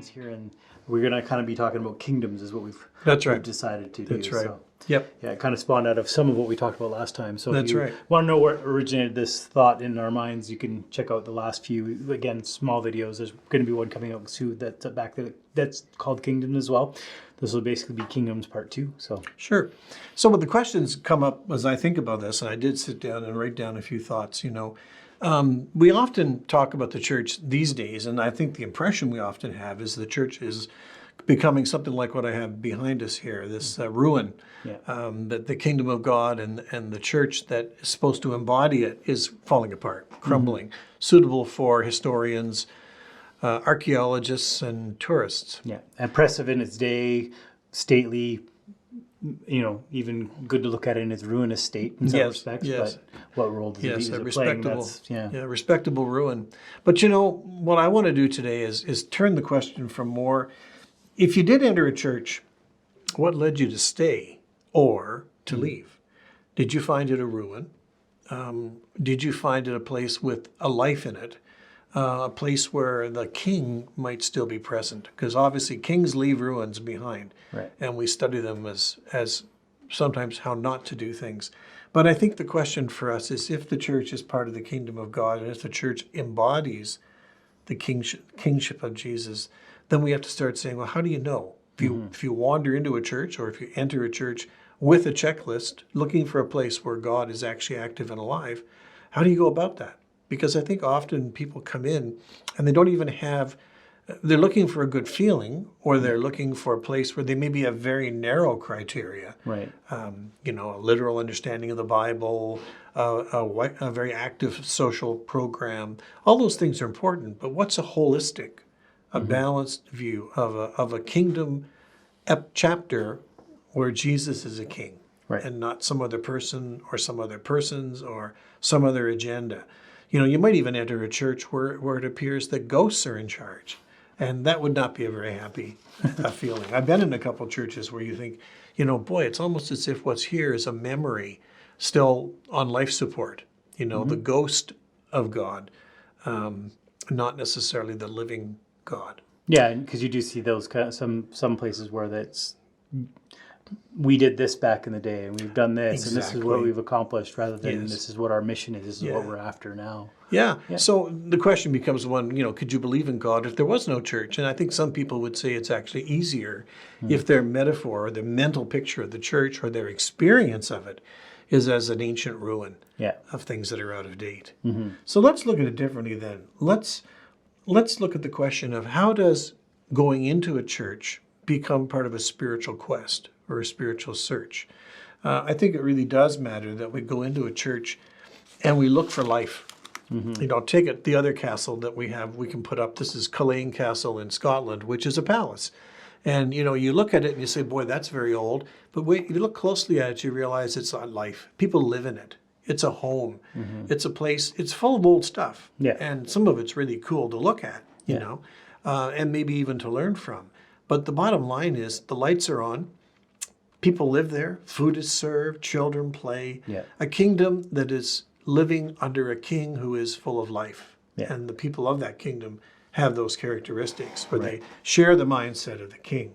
things here, and we're going to kind of be talking about kingdoms is what That's right. we've decided to do. That's right. So, Yep. yeah, it kind of spawned out of some of what we talked about last time. So That's if you right. want to know what originated this thought in our minds, you can check out the last few, again, small videos. There's going to be one coming out soon that's called Kingdom as well. This will basically be Kingdoms Part 2. So Sure. So when the questions come up as I think about this, and I did sit down and write down a few thoughts, we often talk about the church these days, and I think the impression we often have is the church is becoming something like what I have behind us here, this ruin, that the kingdom of God and the church that is supposed to embody it is falling apart, crumbling, suitable for historians, archaeologists, and tourists. yeah, impressive in its day, stately, even good to look at it in its ruinous state in some respects. Yes. But what role does Yes, it a play? respectable, respectable ruin. But what I want to do today is turn the question from more, if you did enter a church, what led you to stay or to leave? Did you find it a ruin? Did you find it a place with a life in it? A place where the king might still be present? Because obviously kings leave ruins behind. Right. And we study them as sometimes how not to do things. But I think the question for us is, if the church is part of the kingdom of God, and if the church embodies the kingship of Jesus, then we have to start saying, well, how do you know? If you wander into a church, or if you enter a church with a checklist, looking for a place where God is actually active and alive, how do you go about that? Because I think often people come in and they don't even have, they're looking for a good feeling, or they're looking for a place where they maybe have very narrow criteria. Right. A literal understanding of the Bible, a very active social program. All those things are important, but what's a holistic, a balanced view of a kingdom chapter where Jesus is a king, Right. and not some other person or some other persons or some other agenda? You might even enter a church where it appears that ghosts are in charge, and that would not be a very happy feeling. I've been in a couple of churches where you think, boy, it's almost as if what's here is a memory still on life support, the ghost of God, not necessarily the living God. Yeah, because you do see those kind of some places where we did this back in the day, and we've done this, and this is what we've accomplished, rather than this is what our mission is, this is what we're after now. Yeah. So the question becomes one, could you believe in God if there was no church? And I think some people would say it's actually easier if their metaphor or their mental picture of the church or their experience of it is as an ancient ruin of things that are out of date. So let's look at it differently then. Let's look at the question of, how does going into a church become part of a spiritual quest or a spiritual search? I think it really does matter that we go into a church and we look for life. Take it, the other castle that we can put up. This is Crumbling Castle in Scotland, which is a palace. And, you look at it and you say, boy, that's very old. But wait, you look closely at it, you realize it's not life. People live in it. It's a home. It's a place. It's full of old stuff. Yeah. And some of it's really cool to look at, and maybe even to learn from. But the bottom line is, the lights are on. People live there. Food is served. Children play. Yeah. A kingdom that is living under a king who is full of life. Yeah. And the people of that kingdom have those characteristics where they share the mindset of the king.